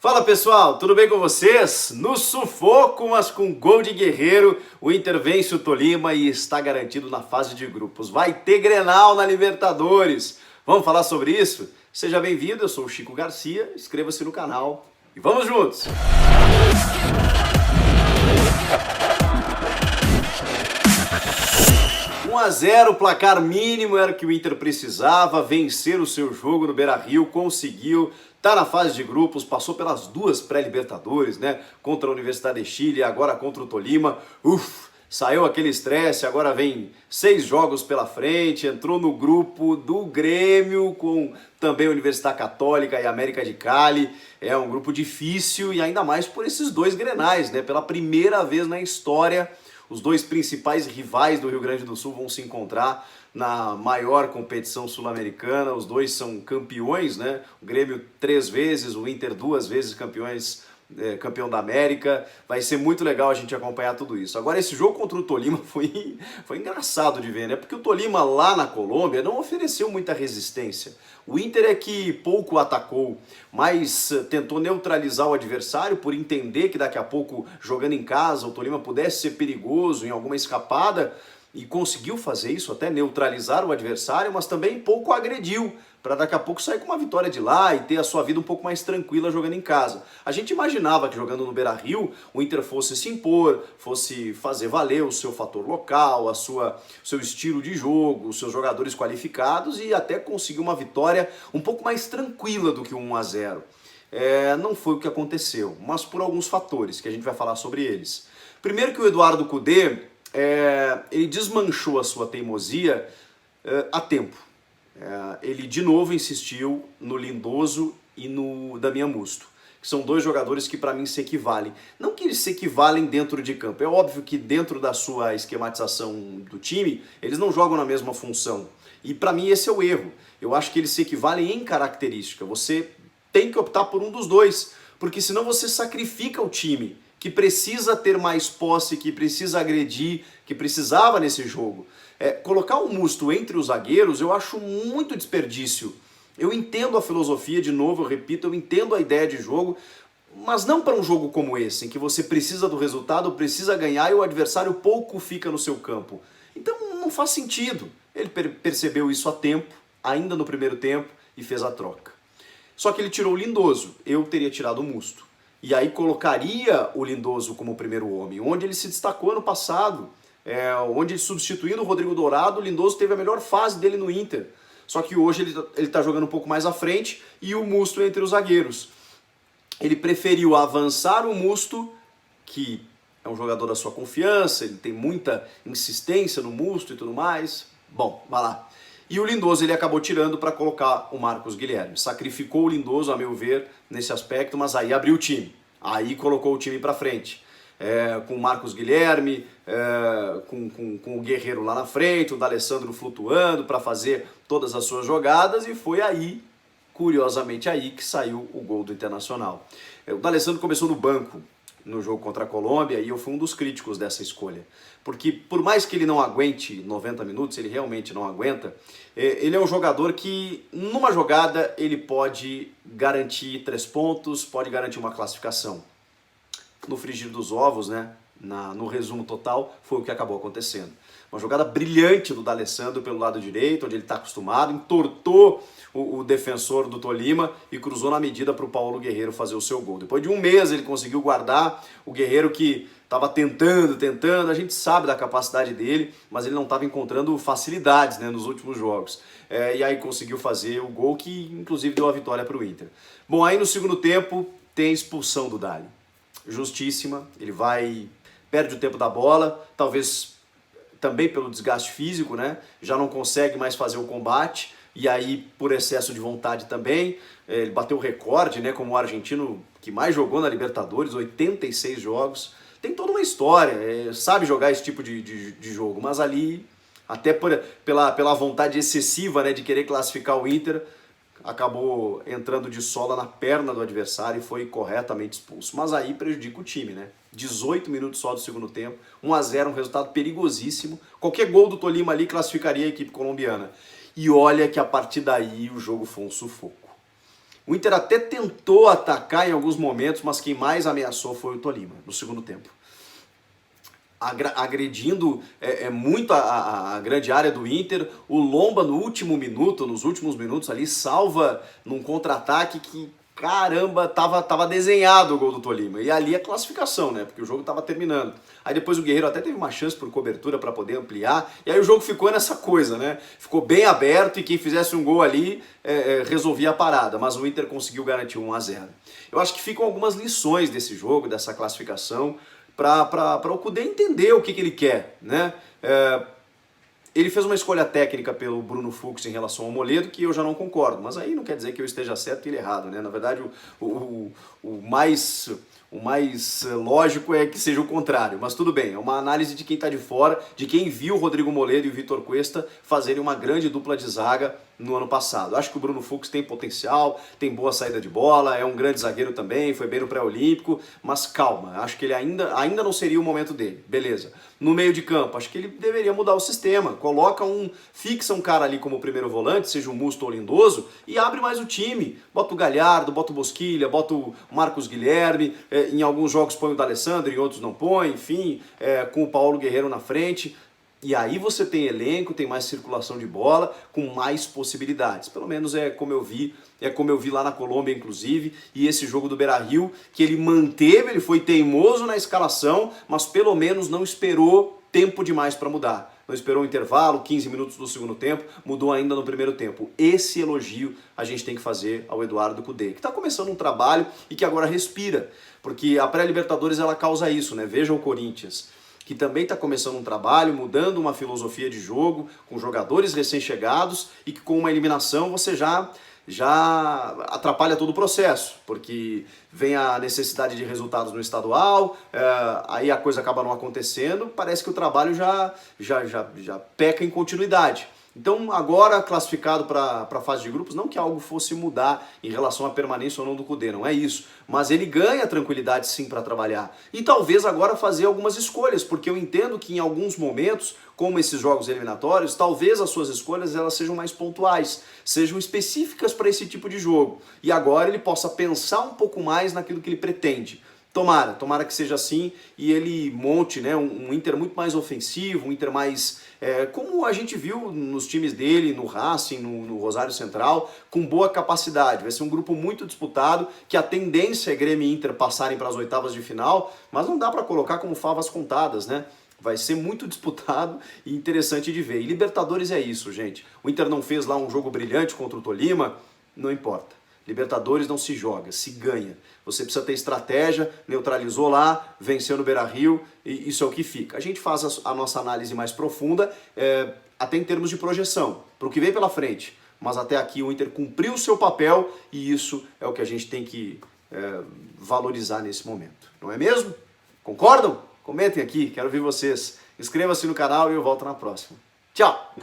Fala pessoal, tudo bem com vocês? No sufoco, mas com gol de Guerreiro, o Inter vence o Tolima e está garantido na fase de grupos. Vai ter Grenal na Libertadores. Vamos falar sobre isso? Seja bem-vindo, eu sou o Chico Garcia, inscreva-se no canal e vamos juntos! 1-0, placar mínimo era o que o Inter precisava, vencer o seu jogo no Beira-Rio, conseguiu, tá na fase de grupos, passou pelas duas pré-libertadores, né? Contra a Universidade de Chile e agora contra o Tolima. Saiu aquele estresse, agora vem 6 jogos pela frente, entrou no grupo do Grêmio com também a Universidade Católica e América de Cali. É um grupo difícil e ainda mais por esses dois grenais, né? Pela primeira vez na história, os dois principais rivais do Rio Grande do Sul vão se encontrar na maior competição sul-americana. Os dois são campeões, né? O Grêmio 3 vezes, o Inter 2 vezes campeão da América. Vai ser muito legal a gente acompanhar tudo isso. Agora, esse jogo contra o Tolima foi engraçado de ver, né? Porque o Tolima lá na Colômbia não ofereceu muita resistência. O Inter é que pouco atacou, mas tentou neutralizar o adversário por entender que daqui a pouco, jogando em casa, o Tolima pudesse ser perigoso em alguma escapada, e conseguiu fazer isso, até neutralizar o adversário, mas também pouco agrediu, para daqui a pouco sair com uma vitória de lá e ter a sua vida um pouco mais tranquila jogando em casa. A gente imaginava que jogando no Beira-Rio, o Inter fosse se impor, fosse fazer valer o seu fator local, seu estilo de jogo, os seus jogadores qualificados e até conseguir uma vitória um pouco mais tranquila do que o 1-0. Não foi o que aconteceu, mas por alguns fatores, que a gente vai falar sobre eles. Primeiro que o Eduardo Cudê, ele desmanchou a sua teimosia a tempo. Ele de novo insistiu no Lindoso e no Damian Musto, que são dois jogadores que para mim se equivalem. Não que eles se equivalem dentro de campo, é óbvio que dentro da sua esquematização do time, eles não jogam na mesma função. E para mim esse é o erro. Eu acho que eles se equivalem em característica. Você tem que optar por um dos dois, porque senão você sacrifica o time que precisa ter mais posse, que precisa agredir, que precisava nesse jogo. Colocar o Musto entre os zagueiros eu acho muito desperdício. Eu entendo a filosofia, de novo, eu repito, eu entendo a ideia de jogo, mas não para um jogo como esse, em que você precisa do resultado, precisa ganhar e o adversário pouco fica no seu campo. Então não faz sentido. Ele percebeu isso a tempo, ainda no primeiro tempo, e fez a troca. Só que ele tirou o Lindoso, eu teria tirado o Musto. E aí colocaria o Lindoso como primeiro homem, onde ele se destacou ano passado, onde substituindo o Rodrigo Dourado, o Lindoso teve a melhor fase dele no Inter. Só que hoje ele está jogando um pouco mais à frente e o Musto entre os zagueiros. Ele preferiu avançar o Musto, que é um jogador da sua confiança, ele tem muita insistência no Musto e tudo mais. Bom, vai lá. E o Lindoso ele acabou tirando para colocar o Marcos Guilherme. Sacrificou o Lindoso, a meu ver, nesse aspecto, mas aí abriu o time. Aí colocou o time para frente. Com o Marcos Guilherme, com o Guerreiro lá na frente, o D'Alessandro flutuando para fazer todas as suas jogadas, e foi aí, curiosamente aí, que saiu o gol do Internacional. O D'Alessandro começou no banco no jogo contra a Colômbia e eu fui um dos críticos dessa escolha. Porque por mais que ele não aguente 90 minutos, ele realmente não aguenta, ele é um jogador que numa jogada ele pode garantir 3 pontos, pode garantir uma classificação. No frigir dos ovos, né, no resumo total, foi o que acabou acontecendo. Uma jogada brilhante do D'Alessandro pelo lado direito, onde ele está acostumado, entortou o defensor do Tolima e cruzou na medida para o Paulo Guerreiro fazer o seu gol. Depois de um mês ele conseguiu guardar o Guerreiro que estava tentando, a gente sabe da capacidade dele, mas ele não estava encontrando facilidades, né, nos últimos jogos. E aí conseguiu fazer o gol que inclusive deu a vitória para o Inter. Bom, aí no segundo tempo tem a expulsão do Dali. Justíssima, ele perde o tempo da bola, talvez também pelo desgaste físico, né? Já não consegue mais fazer o combate, e aí por excesso de vontade também, ele bateu o recorde, né, como o argentino que mais jogou na Libertadores, 86 jogos, tem toda uma história, sabe jogar esse tipo de jogo, mas ali, até pela vontade excessiva, né, de querer classificar o Inter, acabou entrando de sola na perna do adversário e foi corretamente expulso. Mas aí prejudica o time, né? 18 minutos só do segundo tempo, 1-0, um resultado perigosíssimo. Qualquer gol do Tolima ali classificaria a equipe colombiana. E olha que a partir daí o jogo foi um sufoco. O Inter até tentou atacar em alguns momentos, mas quem mais ameaçou foi o Tolima, no segundo tempo. Agredindo muito a grande área do Inter. O Lomba no último minuto, nos últimos minutos ali, salva num contra-ataque que, caramba, tava desenhado o gol do Tolima. E ali a classificação, né? Porque o jogo tava terminando. Aí depois o Guerreiro até teve uma chance por cobertura para poder ampliar. E aí o jogo ficou nessa coisa, né? Ficou bem aberto e quem fizesse um gol ali resolvia a parada. Mas o Inter conseguiu garantir 1-0. Eu acho que ficam algumas lições desse jogo, dessa classificação, para o Kudê entender o que ele quer, né? Ele fez uma escolha técnica pelo Bruno Fux em relação ao Moledo, que eu já não concordo, mas aí não quer dizer que eu esteja certo e ele errado, né? Na verdade, o mais lógico é que seja o contrário, mas tudo bem, é uma análise de quem está de fora, de quem viu o Rodrigo Moledo e o Vitor Cuesta fazerem uma grande dupla de zaga no ano passado. Acho que o Bruno Fux tem potencial, tem boa saída de bola, é um grande zagueiro também, foi bem no pré-olímpico, mas calma, acho que ele ainda não seria o momento dele, beleza. No meio de campo, acho que ele deveria mudar o sistema, fixa um cara ali como primeiro volante, seja o Musto ou o Lindoso, e abre mais o time, bota o Galhardo, bota o Bosquilha, bota o Marcos Guilherme, em alguns jogos põe o D'Alessandro, em outros não põe, enfim, com o Paulo Guerreiro na frente. E aí você tem elenco, tem mais circulação de bola, com mais possibilidades. Pelo menos é como eu vi lá na Colômbia, inclusive, e esse jogo do Beira-Rio, que ele manteve, ele foi teimoso na escalação, mas pelo menos não esperou tempo demais para mudar. Não esperou um intervalo, 15 minutos do segundo tempo, mudou ainda no primeiro tempo. Esse elogio a gente tem que fazer ao Eduardo Kudê, que está começando um trabalho e que agora respira, porque a pré-Libertadores ela causa isso, né? Veja o Corinthians, que também está começando um trabalho, mudando uma filosofia de jogo, com jogadores recém-chegados e que com uma eliminação você já atrapalha todo o processo, porque vem a necessidade de resultados no estadual, aí a coisa acaba não acontecendo, parece que o trabalho já peca em continuidade. Então agora classificado para a fase de grupos, não que algo fosse mudar em relação à permanência ou não do Kudê, não é isso, mas ele ganha tranquilidade sim para trabalhar e talvez agora fazer algumas escolhas, porque eu entendo que em alguns momentos, como esses jogos eliminatórios, talvez as suas escolhas elas sejam mais pontuais, sejam específicas para esse tipo de jogo e agora ele possa pensar um pouco mais naquilo que ele pretende. Tomara que seja assim e ele monte, né, um Inter muito mais ofensivo, um Inter mais, como a gente viu nos times dele, no Racing, no Rosário Central, com boa capacidade. Vai ser um grupo muito disputado, que a tendência é Grêmio e Inter passarem para as oitavas de final, mas não dá para colocar como favas contadas, né? Vai ser muito disputado e interessante de ver. E Libertadores é isso, gente. O Inter não fez lá um jogo brilhante contra o Tolima, não importa. Libertadores não se joga, se ganha. Você precisa ter estratégia, neutralizou lá, venceu no Beira-Rio, e isso é o que fica. A gente faz a nossa análise mais profunda, até em termos de projeção, para o que vem pela frente. Mas até aqui o Inter cumpriu o seu papel e isso é o que a gente tem que valorizar nesse momento. Não é mesmo? Concordam? Comentem aqui, quero ver vocês. Inscreva-se no canal e eu volto na próxima. Tchau!